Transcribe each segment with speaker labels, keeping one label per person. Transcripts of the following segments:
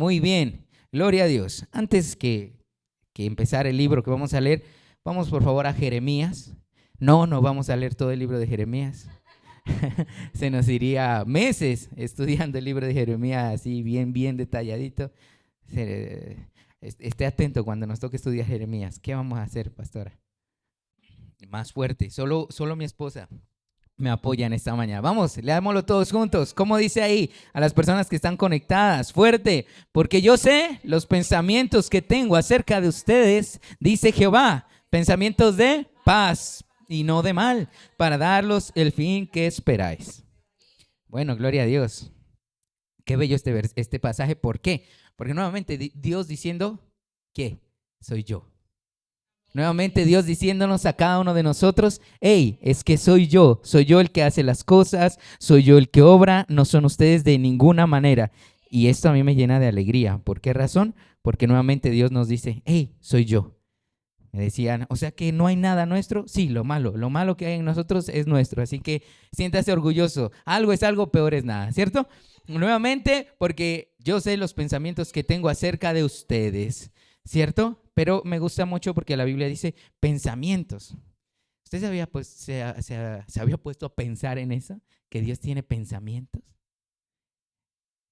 Speaker 1: Muy bien, gloria a Dios. Antes que empezar el libro que vamos a leer, vamos por favor a Jeremías. No vamos a leer todo el libro de Jeremías. Se nos iría meses estudiando el libro de Jeremías así bien detalladito. Esté atento cuando nos toque estudiar Jeremías. ¿Qué vamos a hacer, pastora? Más fuerte, solo mi esposa me apoyan esta mañana. Vamos, leámoslo todos juntos. ¿Cómo dice ahí a las personas que están conectadas? Fuerte, porque yo sé los pensamientos que tengo acerca de ustedes, dice Jehová, pensamientos de paz y no de mal, para darlos el fin que esperáis. Bueno, gloria a Dios. Qué bello este pasaje. ¿Por qué? Porque nuevamente Dios diciendo que soy yo. Nuevamente Dios diciéndonos a cada uno de nosotros, hey, es que soy yo el que hace las cosas, soy yo el que obra, no son ustedes de ninguna manera. Y esto a mí me llena de alegría. ¿Por qué razón? Porque nuevamente Dios nos dice, hey, soy yo. Me decían, o sea que no hay nada nuestro. Sí, lo malo que hay en nosotros es nuestro. Así que siéntase orgulloso. Algo es algo, peor es nada, ¿cierto? Nuevamente, porque yo sé los pensamientos que tengo acerca de ustedes, ¿cierto? Pero me gusta mucho porque la Biblia dice pensamientos. ¿Usted se había puesto a pensar en eso? Que Dios tiene pensamientos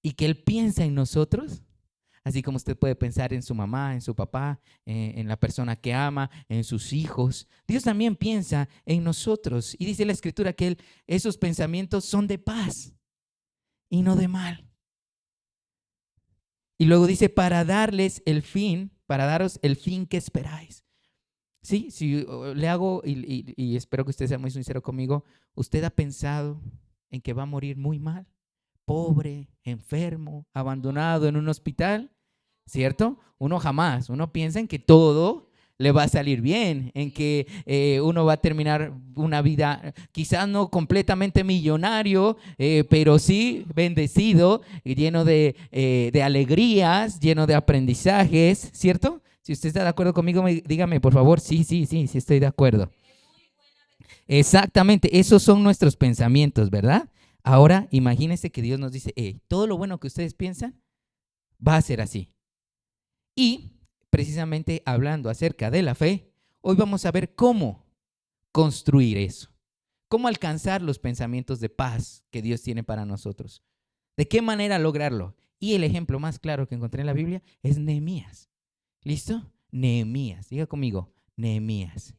Speaker 1: y que Él piensa en nosotros. Así como usted puede pensar en su mamá, en su papá, en la persona que ama, en sus hijos. Dios también piensa en nosotros. Y dice la Escritura que esos pensamientos son de paz y no de mal. Y luego dice, para daros el fin que esperáis. Sí, si le hago, y espero que usted sea muy sincero conmigo, ¿usted ha pensado en que va a morir muy mal? Pobre, enfermo, abandonado en un hospital, ¿cierto? Uno piensa en que todo le va a salir bien, en que uno va a terminar una vida quizás no completamente millonario, pero sí bendecido, lleno de alegrías, lleno de aprendizajes, ¿cierto? Si usted está de acuerdo conmigo, dígame por favor, sí, estoy de acuerdo. Exactamente, esos son nuestros pensamientos, ¿verdad? Ahora imagínense que Dios nos dice, todo lo bueno que ustedes piensan va a ser así. Y precisamente hablando acerca de la fe, hoy vamos a ver cómo construir eso, cómo alcanzar los pensamientos de paz que Dios tiene para nosotros, de qué manera lograrlo. Y el ejemplo más claro que encontré en la Biblia es Nehemías. ¿Listo? Nehemías, diga conmigo, Nehemías.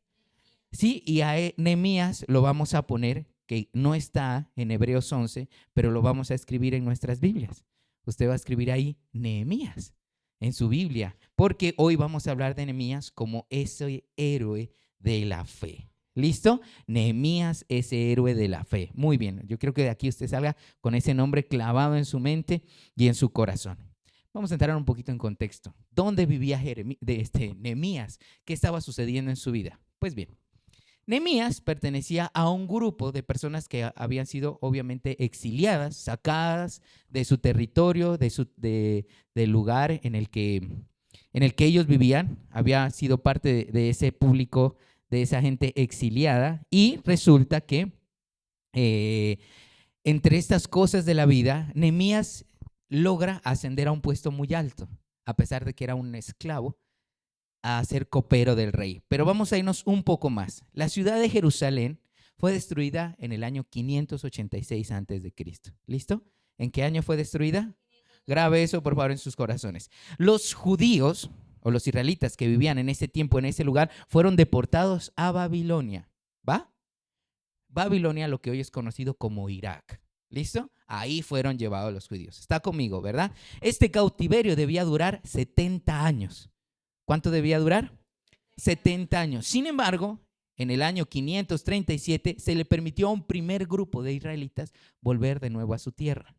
Speaker 1: Sí, y a Nehemías lo vamos a poner, que no está en Hebreos 11, pero lo vamos a escribir en nuestras Biblias. Usted va a escribir ahí Nehemías en su Biblia, porque hoy vamos a hablar de Nehemías como ese héroe de la fe. ¿Listo? Nehemías, ese héroe de la fe. Muy bien, yo creo que de aquí usted salga con ese nombre clavado en su mente y en su corazón. Vamos a entrar un poquito en contexto. ¿Dónde vivía Nehemías? ¿Qué estaba sucediendo en su vida? Pues bien, Nehemías pertenecía a un grupo de personas que habían sido obviamente exiliadas, sacadas de su territorio, del lugar en el que ellos vivían. Había sido parte de ese público, de esa gente exiliada. Y resulta que entre estas cosas de la vida, Nehemías logra ascender a un puesto muy alto, a pesar de que era un esclavo, a ser copero del rey. Pero vamos a irnos un poco más. La ciudad de Jerusalén fue destruida en el año 586 a.C. ¿Listo? ¿En qué año fue destruida? Grabe eso, por favor, en sus corazones. Los judíos o los israelitas que vivían en ese tiempo, en ese lugar, fueron deportados a Babilonia. ¿Va? Babilonia, lo que hoy es conocido como Irak. ¿Listo? Ahí fueron llevados los judíos. Está conmigo, ¿verdad? Este cautiverio debía durar 70 años. ¿Cuánto debía durar? 70 años. Sin embargo, en el año 537 se le permitió a un primer grupo de israelitas volver de nuevo a su tierra.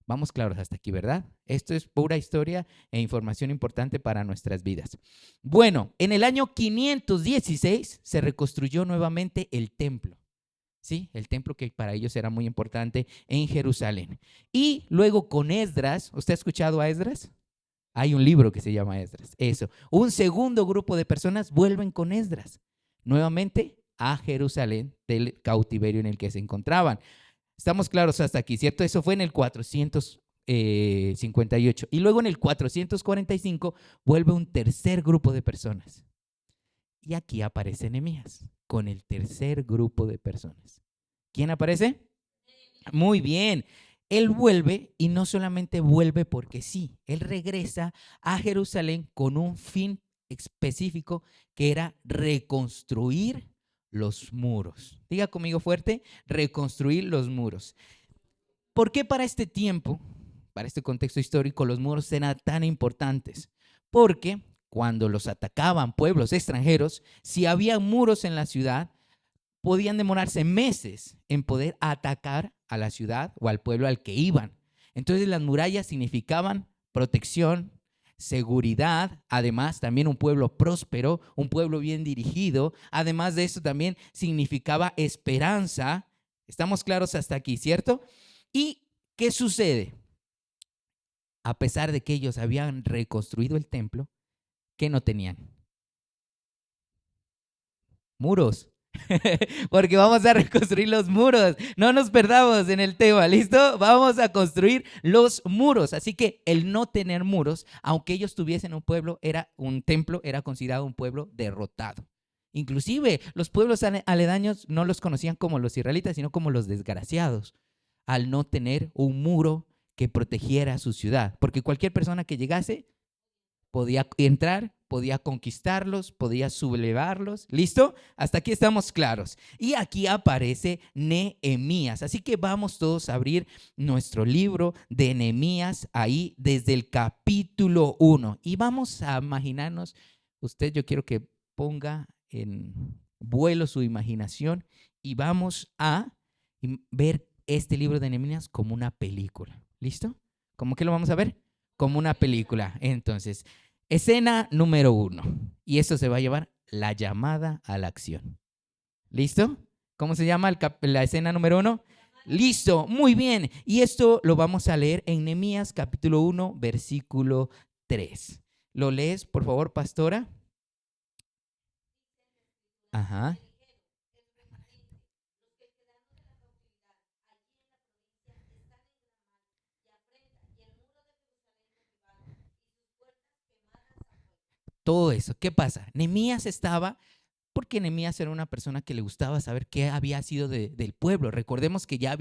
Speaker 1: Vamos claros hasta aquí, ¿verdad? Esto es pura historia e información importante para nuestras vidas. Bueno, en el año 516 se reconstruyó nuevamente el templo. ¿Sí? El templo que para ellos era muy importante en Jerusalén. Y luego con Esdras, ¿usted ha escuchado a Esdras? Hay un libro que se llama Esdras. Eso. Un segundo grupo de personas vuelven con Esdras nuevamente a Jerusalén del cautiverio en el que se encontraban. Estamos claros hasta aquí, ¿cierto? Eso fue en el 400 58. Y luego en el 445 vuelve un tercer grupo de personas. Y aquí aparece Nehemías con el tercer grupo de personas. ¿Quién aparece? Muy bien. Él vuelve y no solamente vuelve porque sí, él regresa a Jerusalén con un fin específico que era reconstruir los muros. Diga conmigo fuerte, reconstruir los muros. ¿Por qué para este tiempo, para este contexto histórico, los muros eran tan importantes? Porque cuando los atacaban pueblos extranjeros, si había muros en la ciudad, podían demorarse meses en poder atacar a la ciudad o al pueblo al que iban. Entonces las murallas significaban protección, seguridad, además también un pueblo próspero, un pueblo bien dirigido. Además de eso también significaba esperanza. Estamos claros hasta aquí, ¿cierto? ¿Y qué sucede? A pesar de que ellos habían reconstruido el templo, ¿qué no tenían? Muros. Porque vamos a reconstruir los muros. No nos perdamos en el tema, ¿listo? Vamos a construir los muros. Así que el no tener muros, aunque ellos tuviesen un pueblo, era un templo, era considerado un pueblo derrotado. Inclusive los pueblos aledaños no los conocían como los israelitas, sino como los desgraciados, al no tener un muro que protegiera su ciudad. Porque cualquier persona que llegase podía entrar, podía conquistarlos, podía sublevarlos. ¿Listo? Hasta aquí estamos claros. Y aquí aparece Nehemías. Así que vamos todos a abrir nuestro libro de Nehemías ahí desde el capítulo 1. Y vamos a imaginarnos, yo quiero que ponga en vuelo su imaginación y vamos a ver este libro de Nehemías como una película. ¿Listo? ¿Cómo que lo vamos a ver? Como una película. Entonces, escena número 1. Y esto se va a llamar la llamada a la acción. ¿Listo? ¿Cómo se llama la escena número 1? Listo, muy bien. Y esto lo vamos a leer en Nehemías capítulo 1, versículo 3. ¿Lo lees, por favor, pastora? Ajá. Todo eso. ¿Qué pasa? Nehemías estaba porque Nehemías era una persona que le gustaba saber qué había sido del pueblo. Recordemos que ya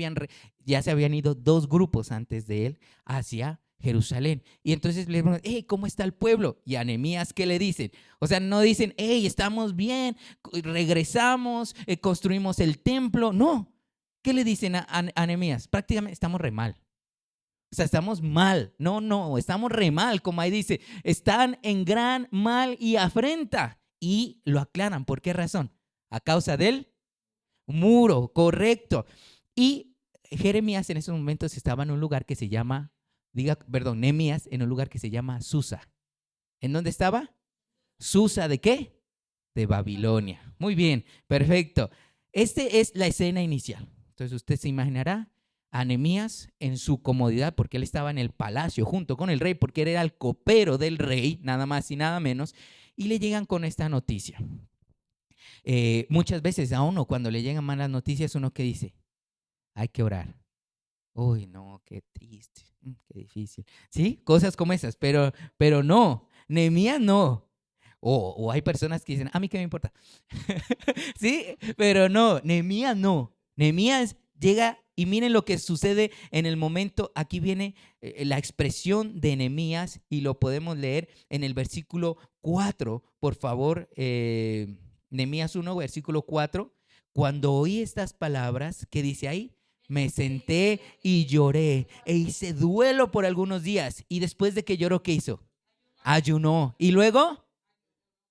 Speaker 1: se habían ido dos grupos antes de él hacia Jerusalén. Y entonces le preguntan, hey, ¿cómo está el pueblo? Y a Nehemías, ¿qué le dicen? O sea, no dicen, hey, estamos bien, regresamos, construimos el templo. No. ¿Qué le dicen a Nehemías? Prácticamente estamos re mal. O sea, estamos mal. No, estamos re mal, como ahí dice. Están en gran mal y afrenta. Y lo aclaran. ¿Por qué razón? A causa del muro, correcto. Y Jeremías en esos momentos estaba en un lugar que se llama, Nehemías en un lugar que se llama Susa. ¿En dónde estaba? Susa, ¿de qué? De Babilonia. Muy bien, perfecto. Esta es la escena inicial. Entonces usted se imaginará a Nehemías en su comodidad, porque él estaba en el palacio junto con el rey, porque él era el copero del rey, nada más y nada menos, y le llegan con esta noticia. Muchas veces a uno cuando le llegan malas noticias, uno que dice, hay que orar. Uy, no, qué triste, qué difícil. ¿Sí? Cosas como esas, pero no, Nehemías no. O hay personas que dicen, a mí qué me importa. Sí, pero no, Nehemías no. Nehemías llega y miren lo que sucede en el momento. Aquí viene la expresión de Nehemías y lo podemos leer en el versículo 4. Por favor, Nehemías 1, versículo 4. Cuando oí estas palabras, ¿qué dice ahí? Me senté y lloré e hice duelo por algunos días. Y después de que lloró, ¿qué hizo? Ayunó. ¿Y luego?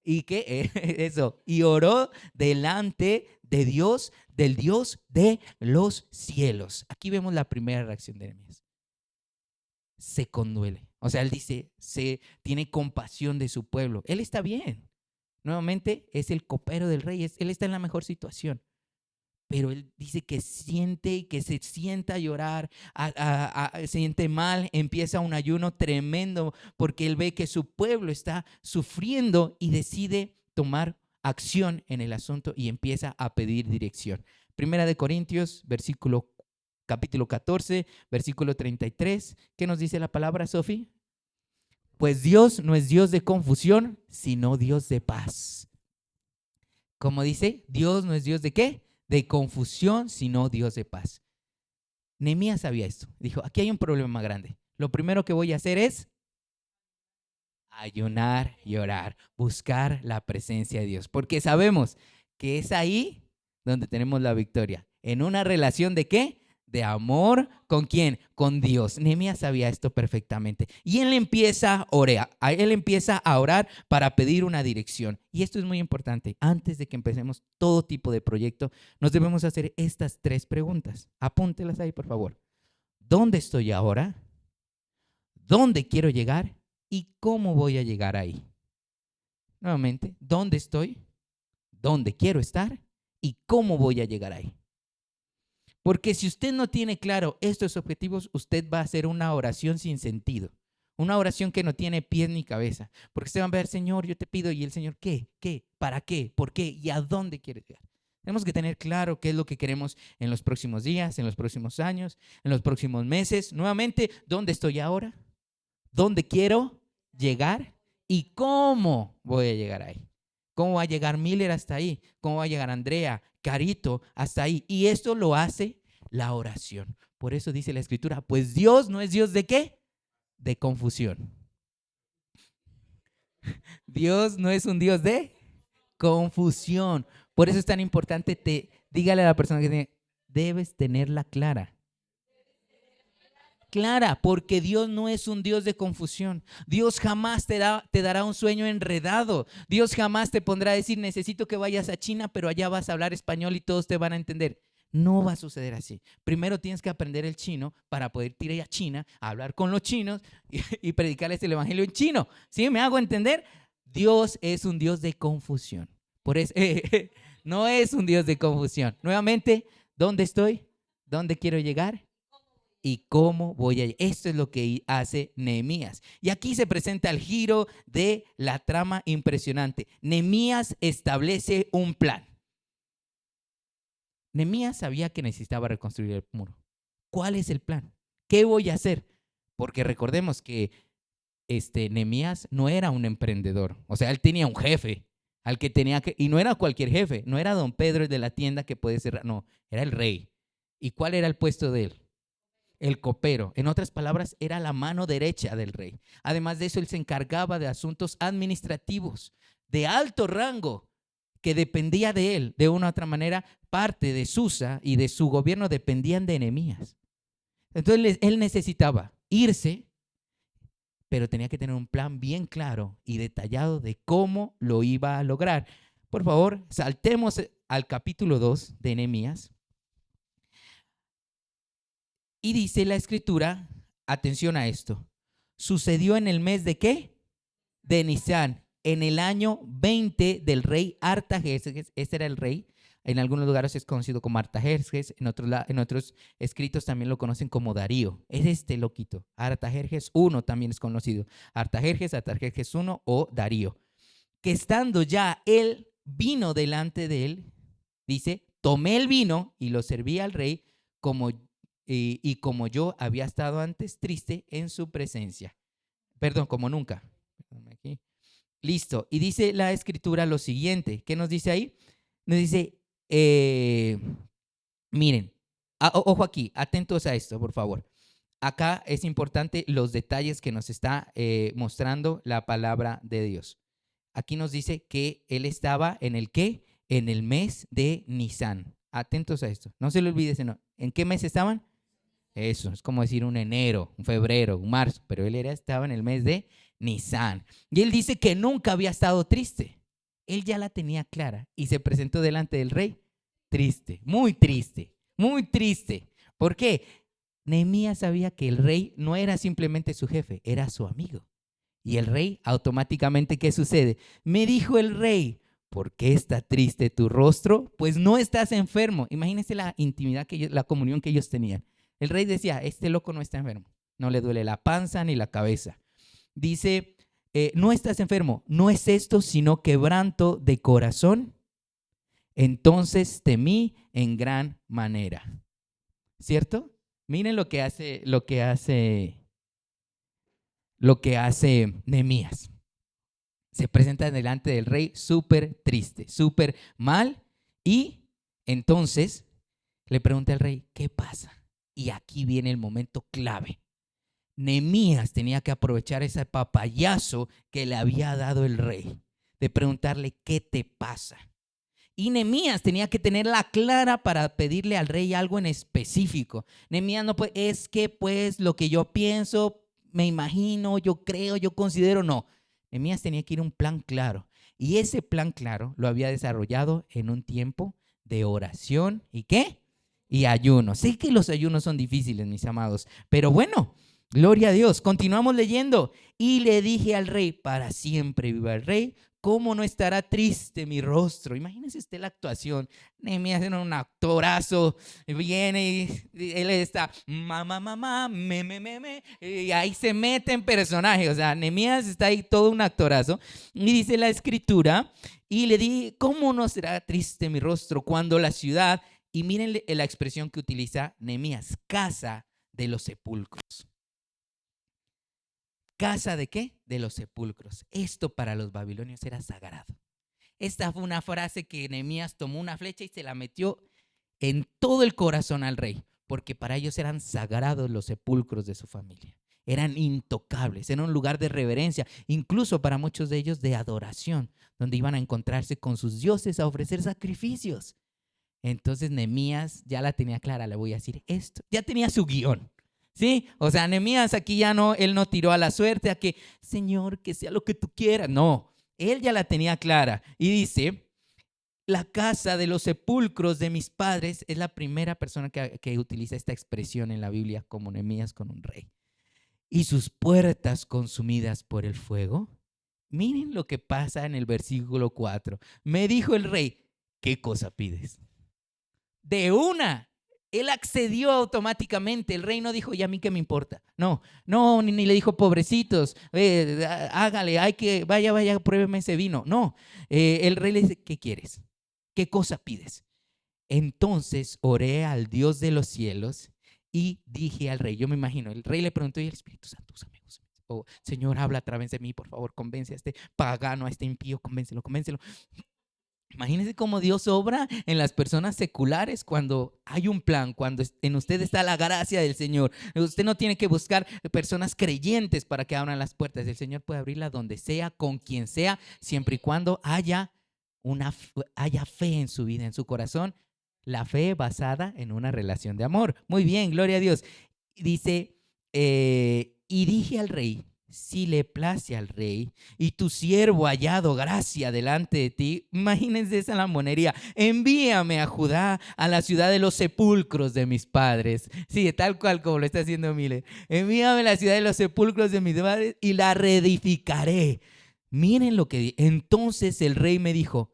Speaker 1: ¿Y qué? Eso. Y oró delante de Dios, del Dios de los cielos. Aquí vemos la primera reacción de Nehemías. Se conduele. O sea, él dice, tiene compasión de su pueblo. Él está bien. Nuevamente, es el copero del rey. Él está en la mejor situación. Pero él dice que siente y que se sienta a llorar, se siente mal, empieza un ayuno tremendo porque él ve que su pueblo está sufriendo y decide tomar acción en el asunto y empieza a pedir dirección. Primera de Corintios, versículo capítulo 14, versículo 33. ¿Qué nos dice la palabra, Sofi? Pues Dios no es Dios de confusión, sino Dios de paz. ¿Cómo dice? Dios no es Dios de ¿qué? De confusión, sino Dios de paz. Nehemías sabía esto. Dijo, aquí hay un problema grande. Lo primero que voy a hacer es ayunar y orar, buscar la presencia de Dios, porque sabemos que es ahí donde tenemos la victoria. ¿En una relación de qué? De amor. ¿Con quién? Con Dios. Nehemías sabía esto perfectamente. Y él empieza a orar para pedir una dirección. Y esto es muy importante. Antes de que empecemos todo tipo de proyecto, nos debemos hacer estas 3 preguntas. Apúntelas ahí, por favor. ¿Dónde estoy ahora? ¿Dónde quiero llegar? ¿Y cómo voy a llegar ahí? Nuevamente, ¿dónde estoy? ¿Dónde quiero estar? ¿Y cómo voy a llegar ahí? Porque si usted no tiene claro estos objetivos, usted va a hacer una oración sin sentido. Una oración que no tiene pies ni cabeza. Porque usted va a ver, Señor, yo te pido, y el Señor, ¿qué? ¿Qué? ¿Para qué? ¿Por qué? ¿Y a dónde quiere llegar? Tenemos que tener claro qué es lo que queremos en los próximos días, en los próximos años, en los próximos meses. Nuevamente, ¿dónde estoy ahora? ¿Dónde quiero llegar? ¿Y cómo voy a llegar ahí? ¿Cómo va a llegar Miller hasta ahí? ¿Cómo va a llegar Andrea, Carito hasta ahí? Y esto lo hace la oración. Por eso dice la Escritura, pues Dios no es Dios de ¿qué? De confusión. Dios no es un Dios de confusión. Por eso es tan importante, dígale a la persona que tiene, debes tenerla clara. Clara, porque Dios no es un Dios de confusión. Dios jamás te dará un sueño enredado. Dios jamás te pondrá a decir, necesito que vayas a China, pero allá vas a hablar español y todos te van a entender. No va a suceder así. Primero tienes que aprender el chino para poder ir a China, a hablar con los chinos y predicarles el evangelio en chino. ¿Sí? ¿Me hago entender? Dios es un Dios de confusión. Por eso, no es un Dios de confusión. Nuevamente, ¿dónde estoy? ¿Dónde quiero llegar? ¿Y cómo voy a llegar? Esto es lo que hace Nehemías. Y aquí se presenta el giro de la trama impresionante. Nehemías establece un plan. Nehemías sabía que necesitaba reconstruir el muro. ¿Cuál es el plan? ¿Qué voy a hacer? Porque recordemos que Nehemías no era un emprendedor. O sea, él tenía un jefe al que tenía que, y no era cualquier jefe, no era don Pedro el de la tienda que puede cerrar, no, era el rey. ¿Y cuál era el puesto de él? El copero. En otras palabras, era la mano derecha del rey. Además de eso, él se encargaba de asuntos administrativos de alto rango que dependía de él. De una u otra manera, parte de Susa y de su gobierno dependían de Nehemías. Entonces, él necesitaba irse, pero tenía que tener un plan bien claro y detallado de cómo lo iba a lograr. Por favor, saltemos al capítulo 2 de Nehemías. Y dice la Escritura, atención a esto, sucedió en el mes de ¿qué? De Nisán, en el año 20 del rey Artajerjes. Este era el rey. En algunos lugares es conocido como Artajerjes, en otros escritos también lo conocen como Darío. Es este loquito. Artajerjes I también es conocido. Artajerjes I o Darío. Que estando ya el vino delante de él, dice, tomé el vino y lo serví al rey y como yo había estado antes triste en su presencia. Perdón, como nunca. Aquí. Listo. Y dice la Escritura lo siguiente. ¿Qué nos dice ahí? Nos dice, miren, ojo aquí, atentos a esto, por favor. Acá es importante los detalles que nos está mostrando la palabra de Dios. Aquí nos dice que él estaba en el ¿qué? En el mes de Nisán. Atentos a esto. No se lo olviden. No. ¿En qué mes estaban? Eso, es como decir un enero, un febrero, un marzo, pero él estaba en el mes de Nisán. Y él dice que nunca había estado triste. Él ya la tenía clara y se presentó delante del rey triste, muy triste, muy triste. ¿Por qué? Nehemías sabía que el rey no era simplemente su jefe, era su amigo. Y el rey automáticamente, ¿qué sucede? Me dijo el rey, ¿por qué está triste tu rostro? Pues no estás enfermo. Imagínense la intimidad, la comunión que ellos tenían. El rey decía, este loco no está enfermo, no le duele la panza ni la cabeza. Dice, no estás enfermo, no es esto sino quebranto de corazón. Entonces temí en gran manera. ¿Cierto? Miren lo que hace Nehemías. Se presenta delante del rey súper triste, súper mal, y entonces le pregunta al rey, ¿qué pasa? Y aquí viene el momento clave. Nehemías tenía que aprovechar ese papayazo que le había dado el rey, de preguntarle, ¿qué te pasa? Y Nehemías tenía que tenerla clara para pedirle al rey algo en específico. Nehemías no puede, es que pues lo que yo pienso, me imagino, yo creo, yo considero, no. Nehemías tenía que ir a un plan claro. Y ese plan claro lo había desarrollado en un tiempo de oración y ¿qué? Y ayuno. Sé que los ayunos son difíciles, mis amados, pero bueno, gloria a Dios. Continuamos leyendo. Y le dije al rey, para siempre viva el rey. ¿Cómo no estará triste mi rostro? Imagínese usted la actuación. Nehemías era un actorazo. Viene y él está, mamá, me. Y ahí se mete en personaje. O sea, Nehemías está ahí todo un actorazo. Y dice la escritura, y le di, ¿cómo no será triste mi rostro cuando la ciudad, y miren la expresión que utiliza Nehemías, casa de los sepulcros. ¿Casa de qué? De los sepulcros. Esto para los babilonios era sagrado. Esta fue una frase que Nehemías tomó una flecha y se la metió en todo el corazón al rey, porque para ellos eran sagrados los sepulcros de su familia. Eran intocables, era un lugar de reverencia, incluso para muchos de ellos de adoración, donde iban a encontrarse con sus dioses a ofrecer sacrificios. Entonces Nehemías ya la tenía clara, le voy a decir esto, ya tenía su guión. ¿Sí? O sea, Nehemías aquí ya no, él no tiró a la suerte a que, Señor, que sea lo que tú quieras. No, él ya la tenía clara. Y dice, la casa de los sepulcros de mis padres, es la primera persona que utiliza esta expresión en la Biblia como Nehemías con un rey. Y sus puertas consumidas por el fuego. Miren lo que pasa en el versículo 4. Me dijo el rey, ¿qué cosa pides? De una. Él accedió automáticamente. El rey no dijo, ¿y a mí qué me importa? No, ni le dijo, pobrecitos, hágale, vaya, pruébeme ese vino. No, el rey le dice, ¿qué quieres? ¿Qué cosa pides? Entonces oré al Dios de los cielos y dije al rey, yo me imagino, el rey le preguntó, y el Espíritu Santo, amigos, oh, Señor, habla a través de mí, por favor, convence a este pagano, a este impío, convéncelo. Imagínense cómo Dios obra en las personas seculares cuando hay un plan, cuando en usted está la gracia del Señor. Usted no tiene que buscar personas creyentes para que abran las puertas. El Señor puede abrirla donde sea, con quien sea, siempre y cuando haya fe en su vida, en su corazón. La fe basada en una relación de amor. Muy bien, gloria a Dios. Dice, y dije al rey, si le place al rey y tu siervo hallado gracia delante de ti, imagínense esa lamonería, envíame a Judá, a la ciudad de los sepulcros de mis padres. Sí, tal cual como lo está haciendo Miller. Envíame a la ciudad de los sepulcros de mis padres y la reedificaré. Miren lo que entonces el rey me dijo,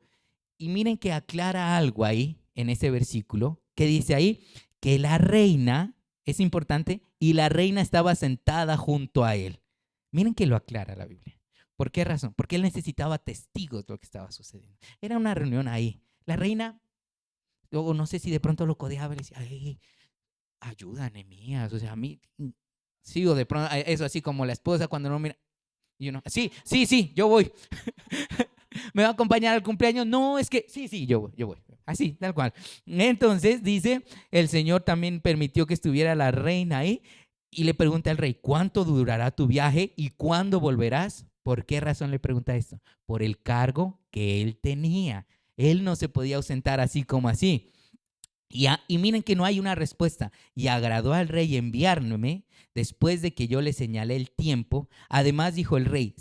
Speaker 1: y miren que aclara algo ahí en ese versículo, que dice ahí que la reina, es importante, y la reina estaba sentada junto a él. Miren que lo aclara la Biblia. ¿Por qué razón? Porque él necesitaba testigos de lo que estaba sucediendo. Era una reunión ahí. La reina, luego no sé si de pronto lo codeaba y le decía, ay, ayuda, Nehemías. O sea, a mí, sí, o de pronto, eso así como la esposa cuando no mira, y uno, sí, yo voy. ¿Me va a acompañar al cumpleaños? No, es que, sí, yo voy. Así, tal cual. Entonces, dice, el Señor también permitió que estuviera la reina ahí y le pregunta al rey, ¿cuánto durará tu viaje y cuándo volverás? ¿Por qué razón le pregunta esto? Por el cargo que él tenía. Él no se podía ausentar así como así. Y miren que no hay una respuesta. Y agradó al rey enviarme después de que yo le señalé el tiempo. Además dijo el rey,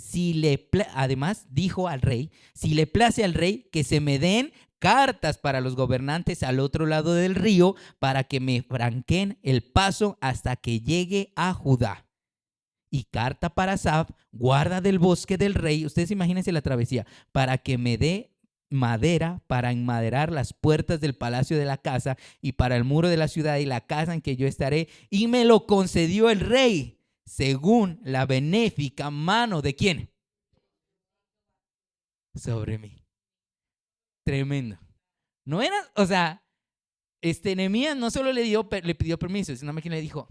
Speaker 1: además dijo al rey, si le place al rey que se me den cartas para los gobernantes al otro lado del río para que me franqueen el paso hasta que llegue a Judá. Y carta para Asaf, guarda del bosque del rey, ustedes imagínense la travesía, para que me dé madera para enmaderar las puertas del palacio de la casa y para el muro de la ciudad y la casa en que yo estaré. Y me lo concedió el rey, según la benéfica mano de ¿quién? Sobre mí. Tremendo. No era, o sea, Nehemías no solo le pidió permiso, sino que le dijo,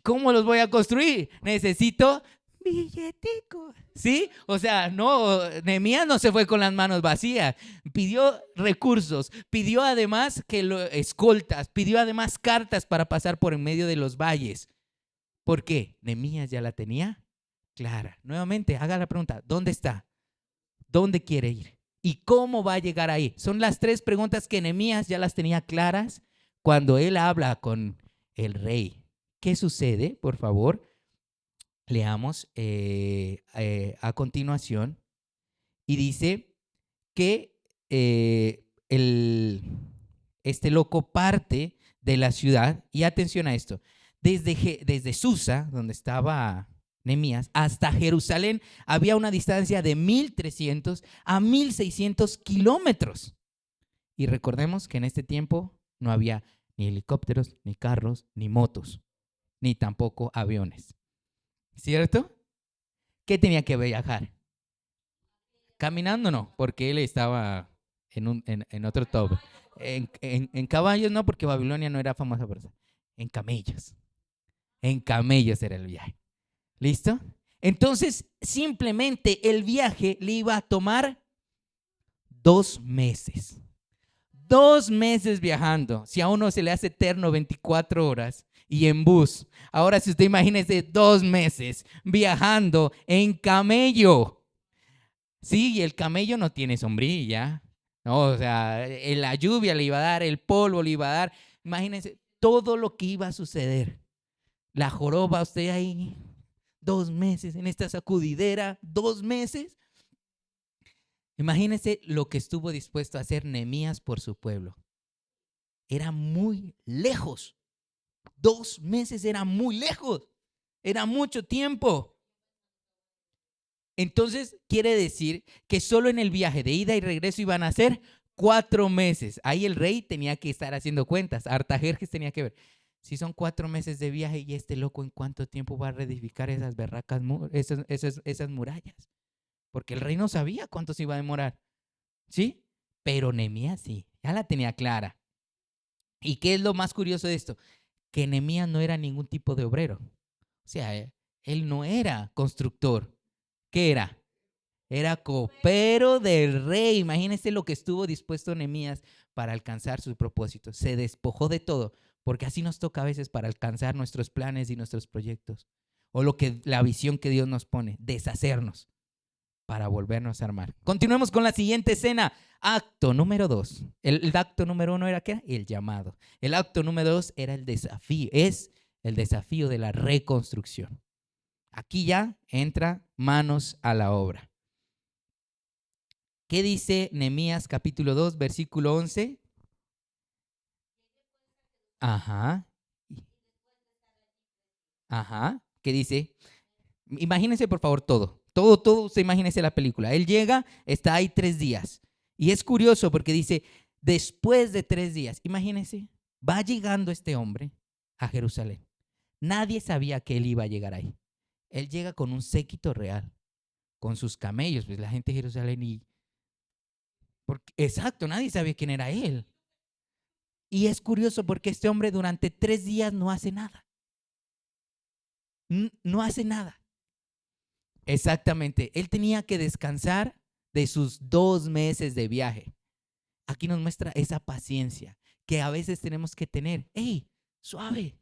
Speaker 1: ¿cómo los voy a construir? Necesito billetico. ¿Sí? O sea, no, Nehemías no se fue con las manos vacías. Pidió recursos, pidió además escoltas, pidió además cartas para pasar por en medio de los valles. ¿Por qué? Nehemías ya la tenía clara. Nuevamente, haga la pregunta, ¿dónde está? ¿Dónde quiere ir? ¿Y cómo va a llegar ahí? Son las 3 preguntas que Nehemías ya las tenía claras cuando él habla con el rey. ¿Qué sucede? Por favor, leamos a continuación. Y dice que este loco parte de la ciudad, y atención a esto, desde Susa, donde estaba Nehemías, hasta Jerusalén había una distancia de 1,300 a 1,600 kilómetros. Y recordemos que en este tiempo no había ni helicópteros, ni carros, ni motos, ni tampoco aviones. ¿Cierto? ¿Qué tenía que viajar? Caminando no, porque él estaba en otro top. En caballos no, porque Babilonia no era famosa por eso. En camellos. En camellos era el viaje. ¿Listo? Entonces, simplemente el viaje le iba a tomar 2 meses. 2 meses viajando. Si a uno se le hace eterno 24 horas y en bus. Ahora, si usted imagínese 2 meses viajando en camello. Sí, y el camello no tiene sombrilla. No, o sea, la lluvia le iba a dar, el polvo le iba a dar. Imagínense todo lo que iba a suceder. La joroba, usted ahí 2 meses en esta sacudidera, 2 meses. Imagínense lo que estuvo dispuesto a hacer Nehemías por su pueblo. Era muy lejos. 2 meses era muy lejos. Era mucho tiempo. Entonces, quiere decir que solo en el viaje de ida y regreso iban a ser 4 meses. Ahí el rey tenía que estar haciendo cuentas. Artajerjes tenía que ver. Si son 4 meses de viaje, ¿y este loco en cuánto tiempo va a reedificar esas berracas, esas murallas? Porque el rey no sabía cuánto se iba a demorar. ¿Sí? Pero Nehemías sí, ya la tenía clara. ¿Y qué es lo más curioso de esto? Que Nehemías no era ningún tipo de obrero. O sea, él no era constructor. ¿Qué era? Era copero del rey. Imagínense lo que estuvo dispuesto Nehemías para alcanzar sus propósitos. Se despojó de todo, porque así nos toca a veces para alcanzar nuestros planes y nuestros proyectos. O la visión que Dios nos pone, deshacernos para volvernos a armar. Continuemos con la siguiente escena. Acto número 2. El acto número 1 era ¿qué? El llamado. El acto número 2 era el desafío. Es el desafío de la reconstrucción. Aquí ya entra manos a la obra. ¿Qué dice Nehemías capítulo 2, versículo 11? Ajá. Ajá. ¿Qué dice? Imagínense por favor todo, usted imagínese la película. Él llega, está ahí 3 días. Y es curioso porque dice, después de 3 días, imagínense, va llegando este hombre a Jerusalén. Nadie sabía que él iba a llegar ahí. Él llega con un séquito real, con sus camellos, pues la gente de Jerusalén exacto, nadie sabía quién era él. Y es curioso porque este hombre durante 3 días no hace nada. No hace nada. Exactamente. Él tenía que descansar de sus 2 meses de viaje. Aquí nos muestra esa paciencia que a veces tenemos que tener. ¡Ey! Suave.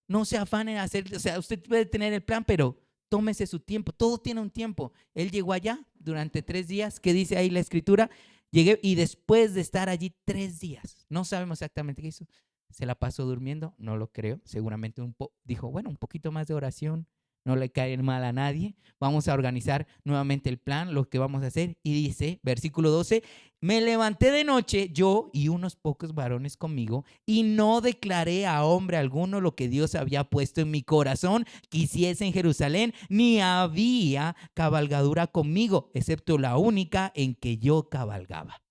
Speaker 1: No se afane en hacer, o sea, usted puede tener el plan, pero tómese su tiempo. Todo tiene un tiempo. Él llegó allá durante 3 días. ¿Qué dice ahí la escritura? Llegué y después de estar allí 3 días, no sabemos exactamente qué hizo. ¿Se la pasó durmiendo? No lo creo. Seguramente dijo, bueno, un poquito más de oración, no le cae mal a nadie. Vamos a organizar nuevamente el plan, lo que vamos a hacer. Y dice, versículo 12, me levanté de noche, yo y unos pocos varones conmigo, y no declaré a hombre alguno lo que Dios había puesto en mi corazón que hiciese en Jerusalén, ni había cabalgadura conmigo, excepto la única en que yo cabalgaba.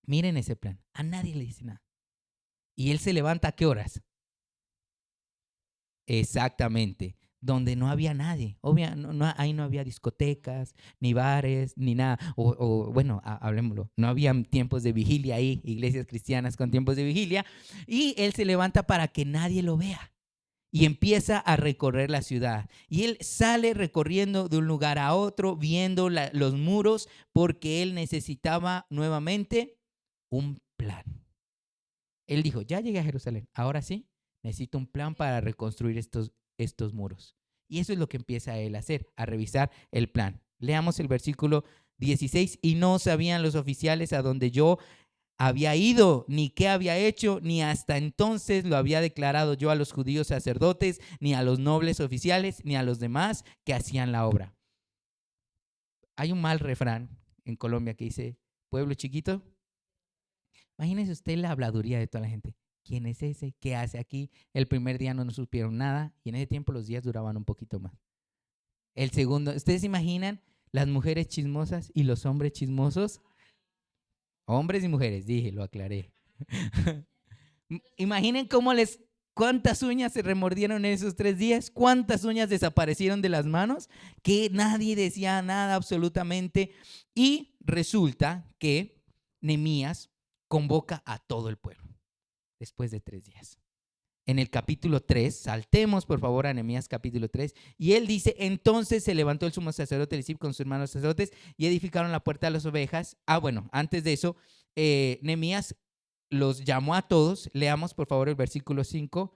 Speaker 1: Miren ese plan, a nadie le dice nada. Y él se levanta ¿a qué horas? Exactamente, donde no había nadie. Ahí no había discotecas, ni bares, ni nada. Bueno, hablemoslo, no había tiempos de vigilia ahí, iglesias cristianas con tiempos de vigilia. Y él se levanta para que nadie lo vea. Y empieza a recorrer la ciudad. Y él sale recorriendo de un lugar a otro, viendo los muros, porque él necesitaba nuevamente un plan. Él dijo, ya llegué a Jerusalén, ahora sí, necesito un plan para reconstruir estos muros. Y eso es lo que empieza él a hacer, a revisar el plan. Leamos el versículo 16. Y no sabían los oficiales a donde yo había ido, ni qué había hecho, ni hasta entonces lo había declarado yo a los judíos sacerdotes, ni a los nobles oficiales, ni a los demás que hacían la obra. Hay un mal refrán en Colombia que dice, pueblo chiquito. Imagínese usted la habladuría de toda la gente. ¿Quién es ese? ¿Qué hace aquí? El primer día no nos supieron nada y en ese tiempo los días duraban un poquito más. El segundo, ¿ustedes se imaginan las mujeres chismosas y los hombres chismosos? Hombres y mujeres, dije, lo aclaré. Imaginen cuántas uñas se remordieron en esos 3 días, cuántas uñas desaparecieron de las manos, que nadie decía nada absolutamente. Y resulta que Nehemías convoca a todo el pueblo después de 3 días. En el capítulo 3, saltemos por favor a Nehemías capítulo 3, y él dice, entonces se levantó el sumo sacerdote Elisib con sus hermanos sacerdotes y edificaron la puerta de las ovejas. Bueno, antes de eso, Nehemías los llamó a todos. Leamos por favor el versículo 5.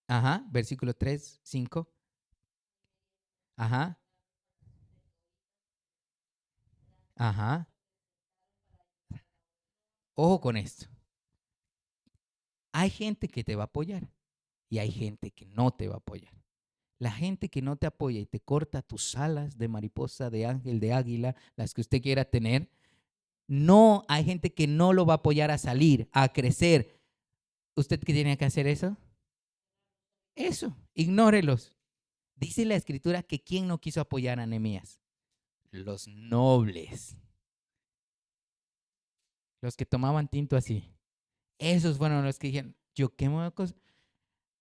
Speaker 1: Ajá, versículo 3, 5. Ajá. Ajá. Ojo con esto. Hay gente que te va a apoyar y hay gente que no te va a apoyar. La gente que no te apoya y te corta tus alas de mariposa, de ángel, de águila, las que usted quiera tener, no, hay gente que no lo va a apoyar a salir, a crecer. ¿Usted qué tiene que hacer eso? Eso, ignórelos. Dice la escritura que ¿quién no quiso apoyar a Nehemías? Los nobles. Los que tomaban tinto así. Esos fueron los que dijeron, yo qué me voy a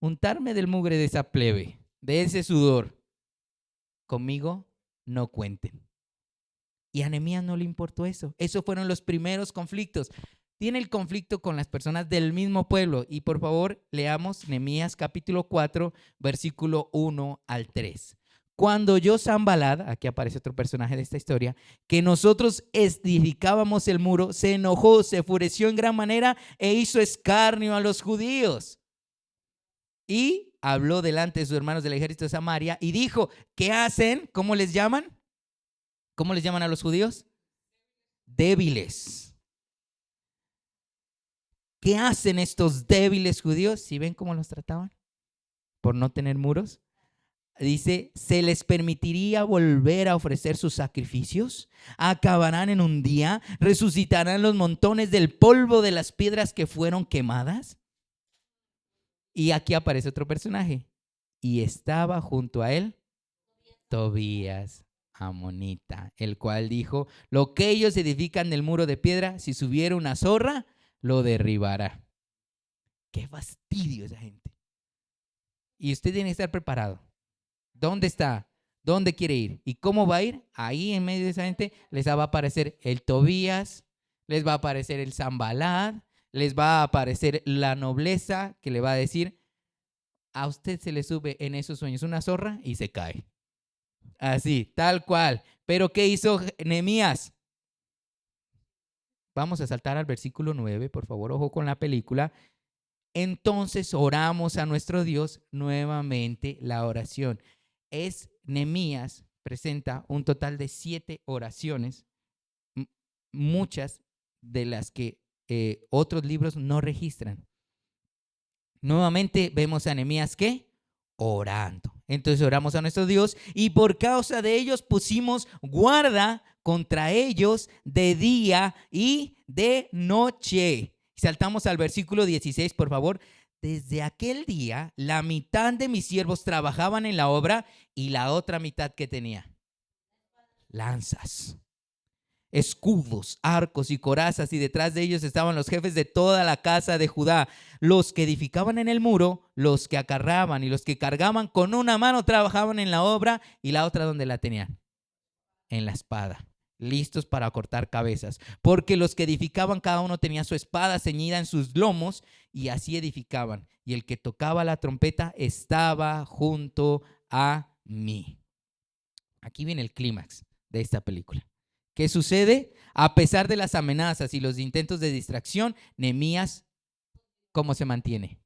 Speaker 1: untarme del mugre de esa plebe, de ese sudor. Conmigo no cuenten. Y a Nehemías no le importó eso. Esos fueron los primeros conflictos. Tiene el conflicto con las personas del mismo pueblo. Y por favor, leamos Nehemías capítulo 4, versículo 1 al 3. Cuando oyó Sanballat, aquí aparece otro personaje de esta historia, que nosotros edificábamos el muro, se enojó, se enfureció en gran manera e hizo escarnio a los judíos. Y habló delante de sus hermanos del ejército de Samaria y dijo, ¿qué hacen? ¿Cómo les llaman? ¿Cómo les llaman a los judíos? Débiles. ¿Qué hacen estos débiles judíos? ¿Sí ven cómo los trataban? Por no tener muros. Dice, ¿se les permitiría volver a ofrecer sus sacrificios? ¿Acabarán en un día? ¿Resucitarán los montones del polvo de las piedras que fueron quemadas? Y aquí aparece otro personaje. Y estaba junto a él Tobías, amonita, el cual dijo, lo que ellos edifican del muro de piedra, si subiera una zorra, lo derribará. Qué fastidio esa gente. Y usted tiene que estar preparado. ¿Dónde está? ¿Dónde quiere ir? ¿Y cómo va a ir? Ahí en medio de esa gente les va a aparecer el Tobías, les va a aparecer el Sanballat, les va a aparecer la nobleza que le va a decir, a usted se le sube en esos sueños una zorra y se cae. Así, tal cual. Pero ¿qué hizo Nehemías? Vamos a saltar al versículo 9, por favor, ojo con la película. Entonces oramos a nuestro Dios, nuevamente la oración. Nehemías presenta un total de 7 oraciones, muchas de las que otros libros no registran. Nuevamente vemos a Nehemías, ¿qué? Orando. Entonces oramos a nuestro Dios y por causa de ellos pusimos guarda contra ellos de día y de noche. Saltamos al versículo 16, por favor. Desde aquel día, la mitad de mis siervos trabajaban en la obra y la otra mitad, ¿qué tenía? Lanzas. escudos, arcos y corazas, y detrás de ellos estaban los jefes de toda la casa de Judá, los que edificaban en el muro, los que acarraban y los que cargaban con una mano trabajaban en la obra y la otra donde la tenían, en la espada, listos para cortar cabezas, porque los que edificaban cada uno tenía su espada ceñida en sus lomos y así edificaban, y el que tocaba la trompeta estaba junto a mí. Aquí viene el clímax de esta película. ¿Qué sucede? A pesar de las amenazas y los intentos de distracción, Nehemías, ¿cómo se mantiene?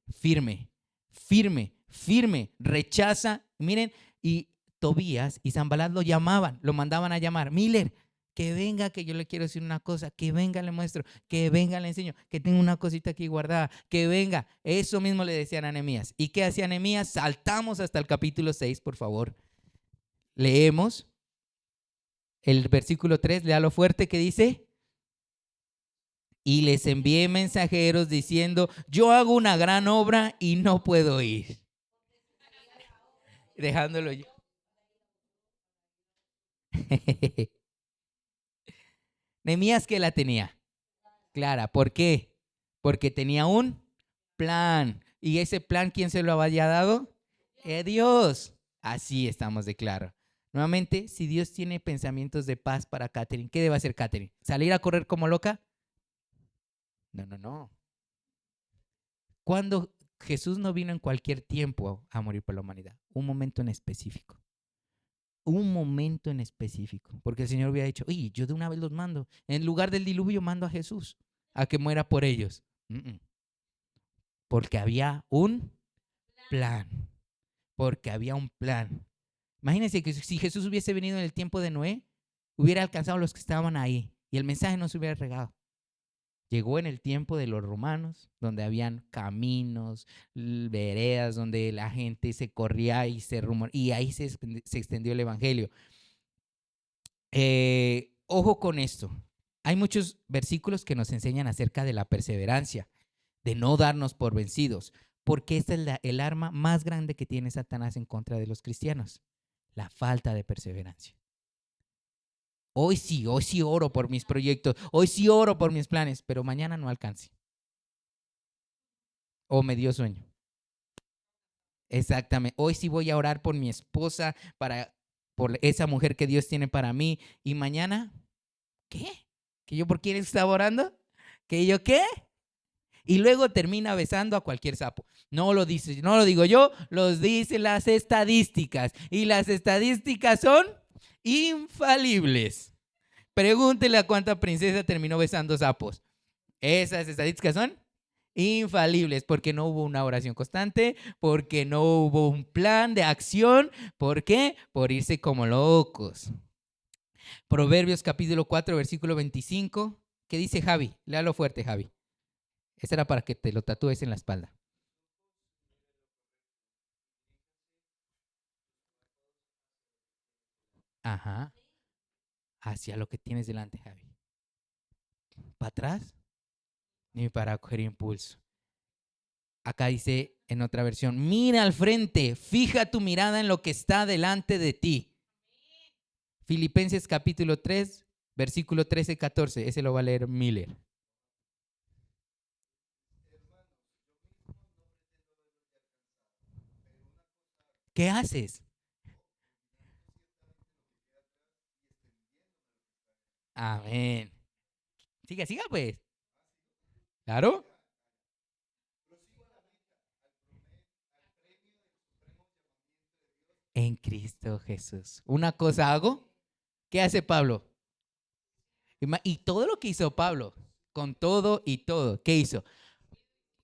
Speaker 1: Firme, firme, firme, rechaza. Miren, y Tobías y Sanbalat lo llamaban, lo mandaban a llamar. Miller, que venga, que yo le quiero decir una cosa, que venga, le muestro, que venga, le enseño, que tengo una cosita aquí guardada, que venga. Eso mismo le decían a Nehemías. ¿Y qué hacía Nehemías? Saltamos hasta el capítulo 6, por favor. Leemos el versículo 3, léalo fuerte, que dice: y les envié mensajeros diciendo, yo hago una gran obra y no puedo ir. Dejándolo yo. Nehemías, que la tenía clara. ¿Por qué? Porque tenía un plan. ¿Y ese plan quién se lo había dado? Dios. Así estamos de claro. Nuevamente, si Dios tiene pensamientos de paz para Catherine, ¿qué debe hacer Catherine? ¿Salir a correr como loca? No, no, no. Cuando Jesús no vino en cualquier tiempo a morir por la humanidad, un momento en específico. Un momento en específico. Porque el Señor había dicho, oye, yo de una vez los mando. En lugar del diluvio mando a Jesús a que muera por ellos. Porque había un plan. Porque había un plan. Imagínense que si Jesús hubiese venido en el tiempo de Noé, hubiera alcanzado a los que estaban ahí y el mensaje no se hubiera regado. Llegó en el tiempo de los romanos, donde habían caminos, veredas, donde la gente se corría y se rumoraba, y ahí se extendió el evangelio. Ojo con esto. Hay muchos versículos que nos enseñan acerca de la perseverancia, de no darnos por vencidos, porque esta es el arma más grande que tiene Satanás en contra de los cristianos, la falta de perseverancia. Hoy sí oro por mis proyectos, hoy sí oro por mis planes, pero mañana no alcance. O me dio sueño. Exactamente. Hoy sí voy a orar por mi esposa, por esa mujer que Dios tiene para mí. Y mañana, ¿qué? ¿Que yo por quién estaba orando? ¿Que yo qué? Y luego termina besando a cualquier sapo. No lo dice, no lo digo yo, los dicen las estadísticas. Y las estadísticas son infalibles. Pregúntele a cuánta princesa terminó besando sapos. Esas estadísticas son infalibles porque no hubo una oración constante, porque no hubo un plan de acción. ¿Por qué? Por irse como locos. Proverbios capítulo 4, versículo 25. ¿Qué dice Javi? Léalo fuerte, Javi. Esa era para que te lo tatúes en la espalda. Ajá. Hacia lo que tienes delante, Javi. ¿Para atrás? Ni para coger impulso. Acá dice en otra versión, mira al frente, fija tu mirada en lo que está delante de ti. Filipenses capítulo 3, versículo 13-14. Ese lo va a leer Miller. ¿Qué haces? Amén. Siga, siga pues. Claro. En Cristo Jesús. Una cosa hago. ¿Qué hace Pablo? Y todo lo que hizo Pablo, con todo y todo, ¿qué hizo?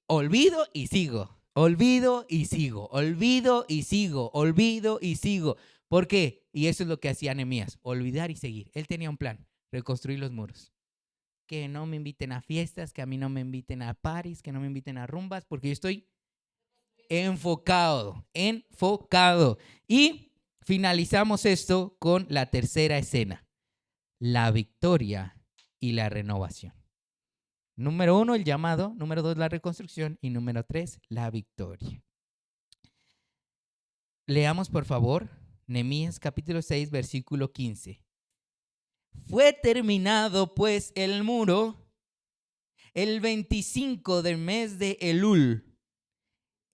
Speaker 1: Olvido y sigo. Olvido y sigo. Olvido y sigo. Olvido y sigo. ¿Por qué? Y eso es lo que hacía Nehemías. Olvidar y seguir. Él tenía un plan. Reconstruir los muros. Que no me inviten a fiestas, que a mí no me inviten a paris, que no me inviten a rumbas, porque yo estoy enfocado, enfocado. Y finalizamos esto con la tercera escena, la victoria y la renovación. Número 1, el llamado. Número 2, la reconstrucción. Y número 3, la victoria. Leamos, por favor, Nehemías capítulo 6, versículo 15. Fue terminado pues el muro el 25 del mes de Elul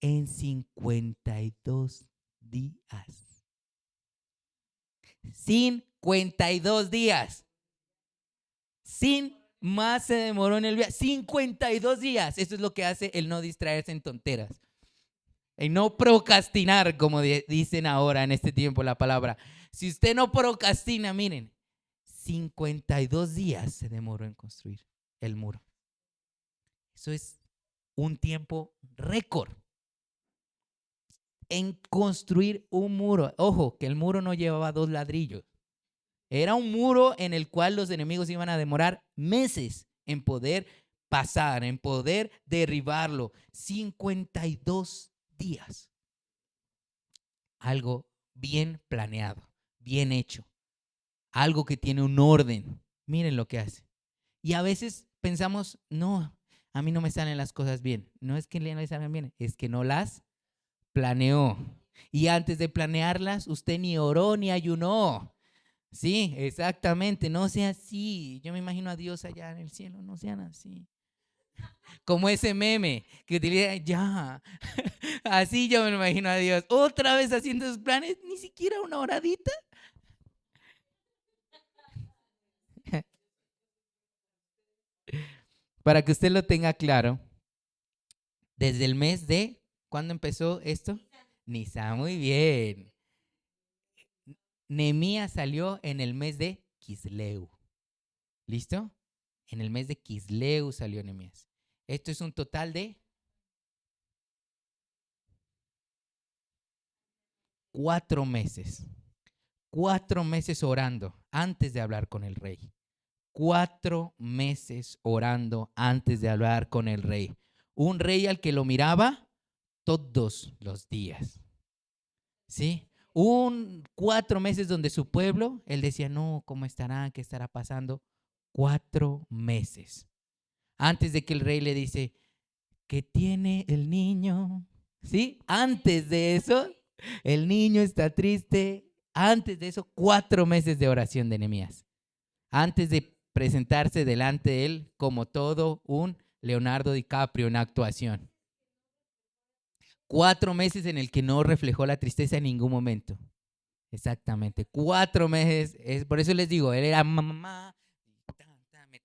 Speaker 1: en 52 días. 52 días. Sin más se demoró en el viaje. 52 días. Eso es lo que hace el no distraerse en tonteras. El no procrastinar, como dicen ahora en este tiempo la palabra. Si usted no procrastina, miren, 52 días se demoró en construir el muro. Eso es un tiempo récord en construir un muro. Ojo, que el muro no llevaba 2 ladrillos. Era un muro en el cual los enemigos iban a demorar meses en poder pasar, en poder derribarlo. 52 días. Algo bien planeado, bien hecho. Algo que tiene un orden. Miren lo que hace. Y a veces pensamos, no, a mí no me salen las cosas bien. No es que no le salgan bien, es que no las planeó. Y antes de planearlas, usted ni oró ni ayunó. Sí, exactamente. No sea así. Yo me imagino a Dios allá en el cielo. No sean así. Como ese meme que utiliza, ya. Así yo me lo imagino a Dios. Otra vez haciendo sus planes, ni siquiera una horadita. Para que usted lo tenga claro, desde el mes de, ¿cuándo empezó esto? Nisan, muy bien. Nehemías salió en el mes de Quisleu. ¿Listo? En el mes de Quisleu salió Nehemías. Esto es un total de 4 meses. 4 meses orando antes de hablar con el rey. 4 meses orando antes de hablar con el rey. Un rey al que lo miraba todos los días. ¿Sí? 4 meses donde su pueblo, él decía, no, ¿cómo estará? ¿Qué estará pasando? 4 meses. Antes de que el rey le dice, ¿qué tiene el niño? ¿Sí? Antes de eso, el niño está triste. Antes de eso, 4 meses de oración de Nehemías. Antes de presentarse delante de él como todo un Leonardo DiCaprio en actuación. 4 meses en el que no reflejó la tristeza en ningún momento. Exactamente. 4 meses. Por eso les digo, él era mamá. Me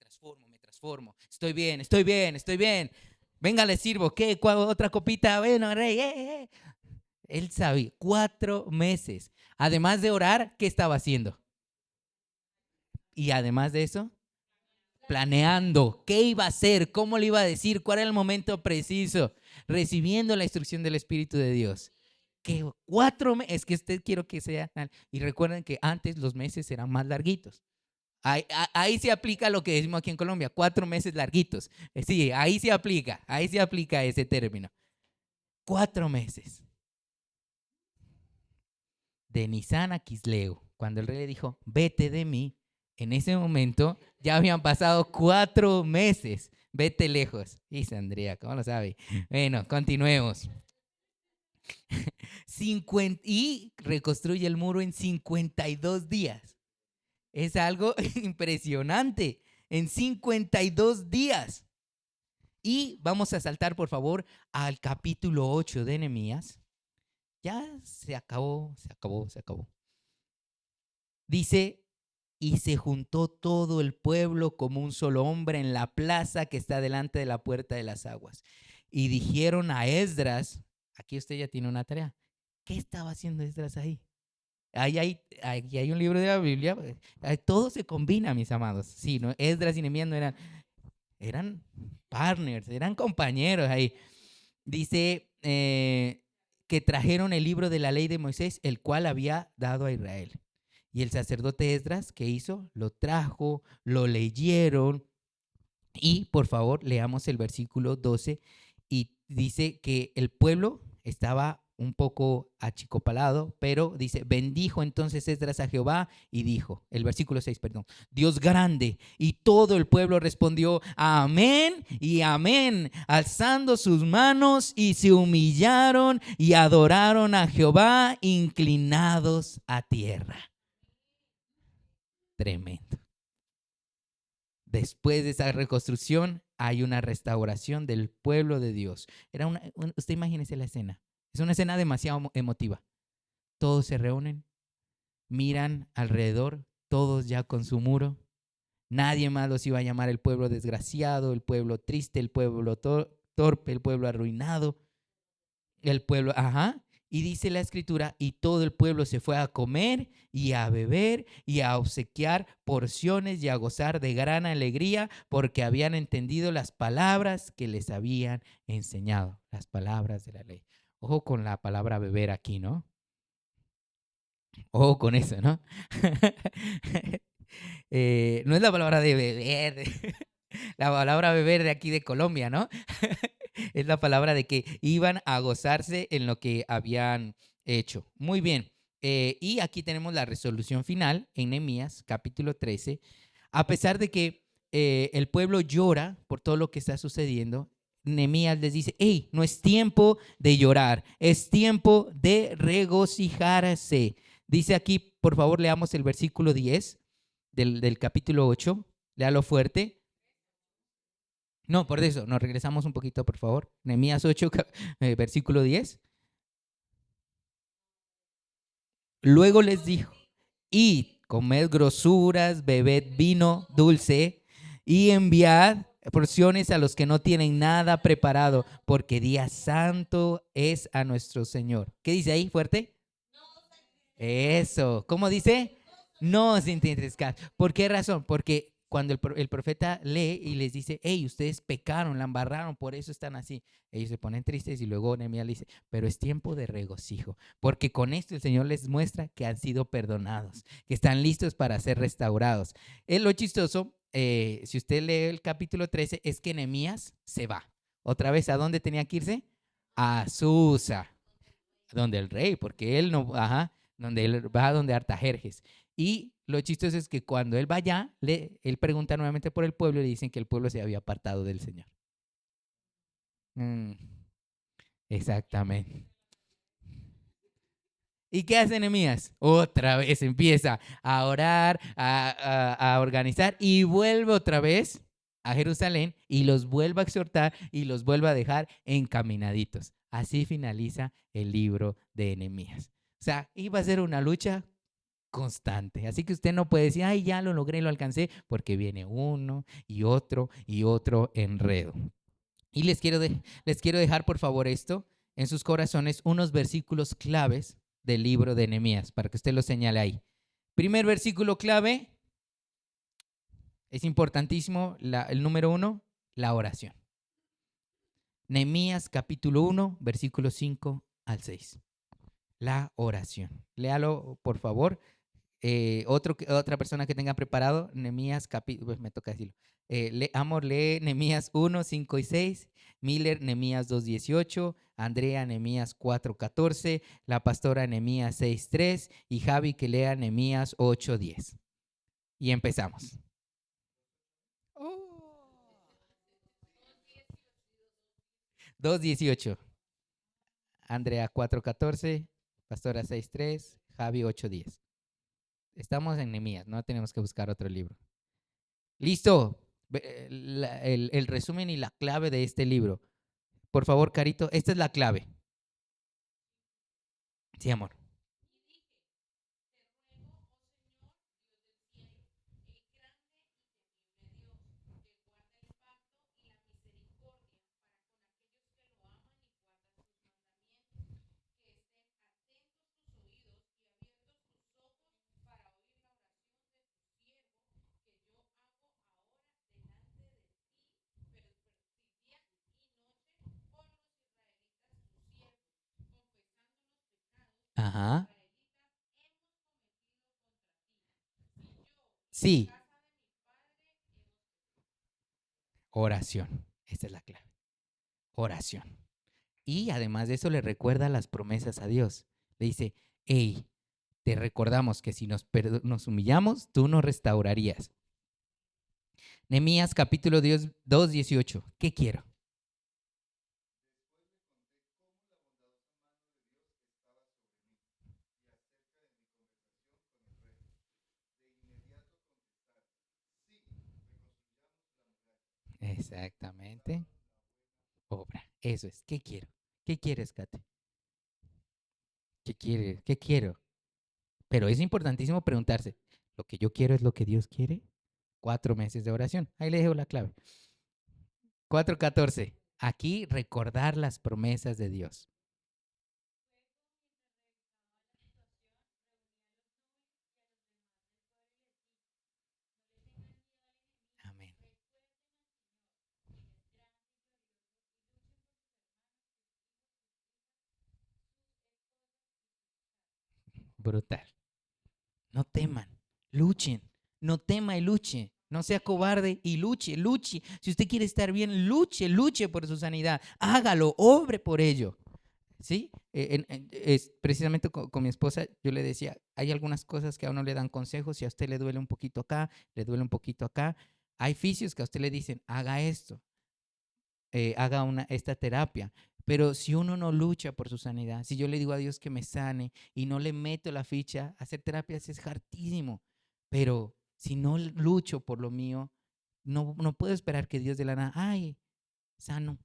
Speaker 1: transformo. Estoy bien. Venga, les sirvo. ¿Qué? ¿Otra copita? Bueno, rey. Él sabía. 4 meses. Además de orar, ¿qué estaba haciendo? Y además de eso, planeando qué iba a hacer, cómo le iba a decir, cuál era el momento preciso, recibiendo la instrucción del Espíritu de Dios. Que 4 meses, es que usted quiero que sea, y recuerden que antes los meses eran más larguitos. Ahí se aplica lo que decimos aquí en Colombia, 4 meses larguitos. Sí, ahí se aplica ese término. 4 meses. De Nisan a Quisleu, cuando el rey le dijo, vete de mí, en ese momento ya habían pasado 4 meses. Vete lejos. Dice Andrea, ¿cómo lo sabe? Bueno, continuemos. Y reconstruye el muro en 52 días. Es algo impresionante. En 52 días. Y vamos a saltar, por favor, al capítulo 8 de Nehemías. Ya se acabó. Dice, y se juntó todo el pueblo como un solo hombre en la plaza que está delante de la puerta de las aguas. Y dijeron a Esdras, aquí usted ya tiene una tarea. ¿Qué estaba haciendo Esdras ahí? Ahí hay un libro de la Biblia. Todo se combina, mis amados. Sí, ¿no? Esdras y Nehemías no eran partners, eran compañeros ahí. Dice que trajeron el libro de la ley de Moisés, el cual había dado a Israel. Y el sacerdote Esdras, ¿qué hizo? Lo trajo, lo leyeron. Y por favor, leamos el versículo 12. Y dice que el pueblo estaba un poco achicopalado, pero dice, bendijo entonces Esdras a Jehová y dijo, el versículo 6, perdón, Dios grande. Y todo el pueblo respondió, amén y amén, alzando sus manos y se humillaron y adoraron a Jehová inclinados a tierra. Tremendo. después de esa reconstrucción hay una restauración del pueblo de Dios. Usted imagínese la escena. Es una escena demasiado emotiva. Todos se reúnen, miran alrededor, todos ya con su muro. Nadie más los iba a llamar el pueblo desgraciado, el pueblo triste, el pueblo torpe, el pueblo arruinado, el pueblo, ajá. Y dice la escritura, y todo el pueblo se fue a comer y a beber y a obsequiar porciones y a gozar de gran alegría porque habían entendido las palabras que les habían enseñado, las palabras de la ley. Ojo con la palabra beber aquí, ¿no? Ojo con eso, ¿no? No es la palabra de beber, la palabra beber de aquí de Colombia, ¿no? Es la palabra de que iban a gozarse en lo que habían hecho. Muy bien. Y aquí tenemos la resolución final en Nehemías, capítulo 13. A pesar de que el pueblo llora por todo lo que está sucediendo, Nehemías les dice, hey, no es tiempo de llorar, es tiempo de regocijarse. Dice aquí, por favor, leamos el versículo 10 del capítulo 8. Léalo fuerte. No, por eso, nos regresamos un poquito, por favor. Nehemías 8, versículo 10. Luego les dijo, id, comed grosuras, bebed vino dulce y enviad porciones a los que no tienen nada preparado, porque día santo es a nuestro Señor. ¿Qué dice ahí fuerte? Eso. ¿Cómo dice? No os entristezcáis. ¿Por qué razón? Porque cuando el profeta lee y les dice, hey, ustedes pecaron, la embarraron, por eso están así. Ellos se ponen tristes y luego Nehemías le dice, pero es tiempo de regocijo, porque con esto el Señor les muestra que han sido perdonados, que están listos para ser restaurados. Es lo chistoso, si usted lee el capítulo 13, es que Nehemías se va. Otra vez, ¿a dónde tenía que irse? A Susa, donde el rey, porque él no, ajá, donde él va donde Artajerjes. Y lo chistoso es que cuando él va allá, él pregunta nuevamente por el pueblo y le dicen que el pueblo se había apartado del Señor. Mm, exactamente. ¿Y qué hace Nehemías? Otra vez empieza a orar, a organizar y vuelve otra vez a Jerusalén y los vuelve a exhortar y los vuelve a dejar encaminaditos. Así finaliza el libro de Nehemías. O sea, iba a ser una lucha constante. Así que usted no puede decir, ay, ya lo logré, lo alcancé, porque viene uno y otro enredo. Y les quiero dejar, por favor, esto en sus corazones, unos versículos claves del libro de Nehemías, para que usted lo señale ahí. Primer versículo clave, es importantísimo, el número 1, la oración. Nehemías capítulo 1, versículos 5 al 6. La oración. Léalo, por favor. Otra persona que tenga preparado, Nehemías, pues me toca decirlo. Amor, lee Nehemías 1, 5 y 6, Miller, Nehemías 2, 18, Andrea, Nehemías 4, 14, la pastora, Nehemías 6, 3 y Javi que lea Nehemías 8, 10. Y empezamos. Oh. 2, 18, Andrea 4, 14, pastora 6, 3, Javi 8, 10. Estamos en Nehemías, no tenemos que buscar otro libro. Listo. El resumen y la clave de este libro. Por favor, Carito, esta es la clave. Sí, amor. Ajá. Sí. Oración. Esta es la clave. Oración. Y además de eso le recuerda las promesas a Dios. Le dice, hey, te recordamos que si nos humillamos, tú nos restaurarías. Nehemías capítulo 2, 18. ¿Qué quiero? Exactamente. Obra. Eso es. ¿Qué quiero? ¿Qué quieres, Kate? ¿Qué quiere? ¿Qué quiero? Pero es importantísimo preguntarse, ¿lo que yo quiero es lo que Dios quiere? 4 meses de oración. Ahí le dejo la clave. 4:14. Aquí recordar las promesas de Dios. Amén. Brutal. No teman, luchen. No tema y luche. No sea cobarde y luche, luche. Si usted quiere estar bien, luche, luche por su sanidad. Hágalo, obre por ello. ¿Sí? Es, precisamente con mi esposa yo le decía, hay algunas cosas que a uno le dan consejos, si a usted le duele un poquito acá, le duele un poquito acá. Hay fisios que a usted le dicen, haga esto, haga esta terapia. Pero si uno no lucha por su sanidad, si yo le digo a Dios que me sane y no le meto la ficha, hacer terapias es hartísimo. Pero si no lucho por lo mío, no puedo esperar que Dios de la nada, ay, sano.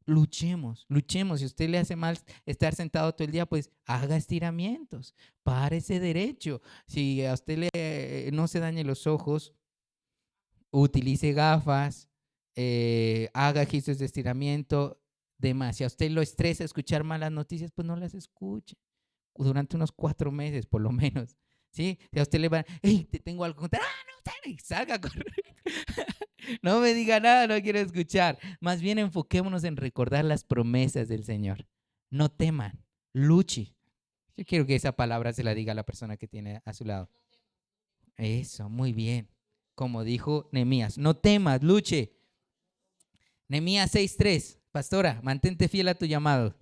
Speaker 1: Luchemos, luchemos. Si a usted le hace mal estar sentado todo el día, pues haga estiramientos, párese derecho. Si a usted no se dañe los ojos, utilice gafas, haga ejercicios de estiramiento, demás. Si a usted lo estresa escuchar malas noticias, pues no las escuche durante unos 4 meses, por lo menos. ¿Sí? Si a usted le va, hey, te tengo algo contra, no, salga a correr. No me diga nada, no quiero escuchar. Más bien enfoquémonos en recordar las promesas del Señor. No teman, luche. Yo quiero que esa palabra se la diga a la persona que tiene a su lado. Eso, muy bien. Como dijo Nehemías, no temas, luche. Nehemías 6:3. Pastora, mantente fiel a tu llamado.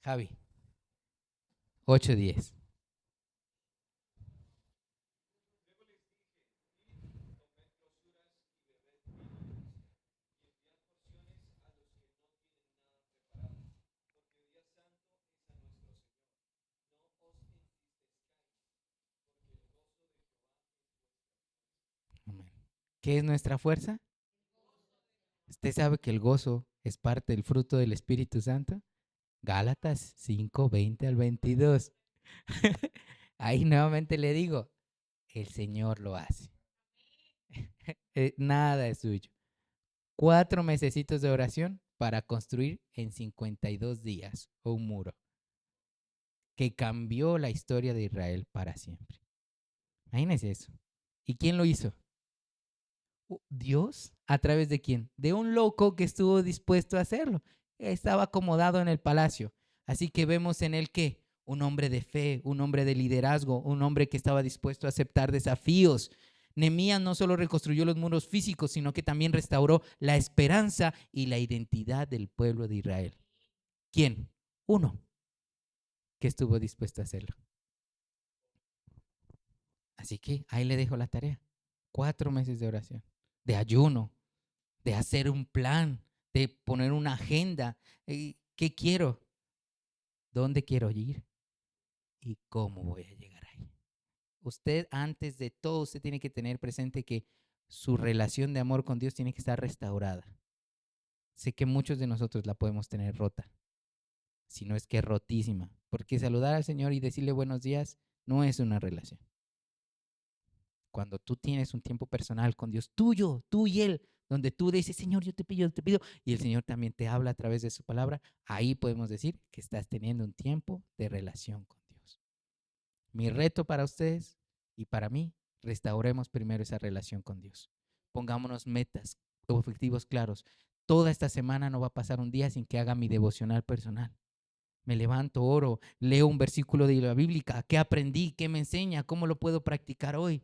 Speaker 1: Javi, 8:10. ¿Qué es nuestra fuerza? ¿Usted sabe que el gozo es parte del fruto del Espíritu Santo? Gálatas 5:20 al 22. Ahí nuevamente le digo, el Señor lo hace. Nada es suyo. 4 mesecitos de oración para construir en 52 días un muro que cambió la historia de Israel para siempre. Imagínense eso. ¿Y quién lo hizo? Dios. ¿A través de quién? De un loco que estuvo dispuesto a hacerlo. Estaba acomodado en el palacio. Así que vemos en él que un hombre de fe, un hombre de liderazgo, un hombre que estaba dispuesto a aceptar desafíos. Nehemías no solo reconstruyó los muros físicos, sino que también restauró la esperanza y la identidad del pueblo de Israel. ¿Quién? Uno que estuvo dispuesto a hacerlo. Así que ahí le dejo la tarea. 4 meses de oración, de ayuno, de hacer un plan, de poner una agenda. ¿Qué quiero? ¿Dónde quiero ir? ¿Y cómo voy a llegar ahí? Usted, antes de todo, usted tiene que tener presente que su relación de amor con Dios tiene que estar restaurada. Sé que muchos de nosotros la podemos tener rota, si no es que rotísima, porque saludar al Señor y decirle buenos días no es una relación. Cuando tú tienes un tiempo personal con Dios, tuyo, tú y Él, donde tú dices, Señor, yo te pido, y el Señor también te habla a través de su palabra, ahí podemos decir que estás teniendo un tiempo de relación con Dios. Mi reto para ustedes y para mí, restauremos primero esa relación con Dios. Pongámonos metas, objetivos claros. Toda esta semana no va a pasar un día sin que haga mi devocional personal. Me levanto, oro, leo un versículo de la Biblia. ¿Qué aprendí? ¿Qué me enseña? ¿Cómo lo puedo practicar hoy?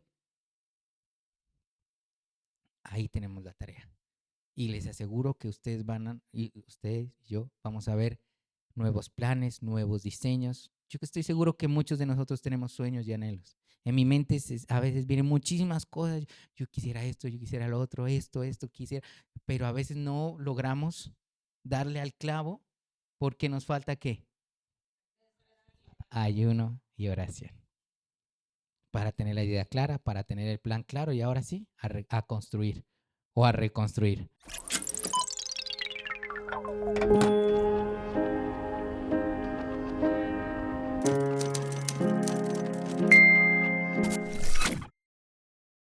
Speaker 1: Ahí tenemos la tarea. Y les aseguro que ustedes y yo vamos a ver nuevos planes, nuevos diseños. Yo estoy seguro que muchos de nosotros tenemos sueños y anhelos. En mi mente a veces vienen muchísimas cosas. Yo quisiera esto, yo quisiera lo otro, esto quisiera. Pero a veces no logramos darle al clavo Porque nos falta ¿qué? Ayuno y oración. Para tener la idea clara, para tener el plan claro y ahora sí, a construir o a reconstruir.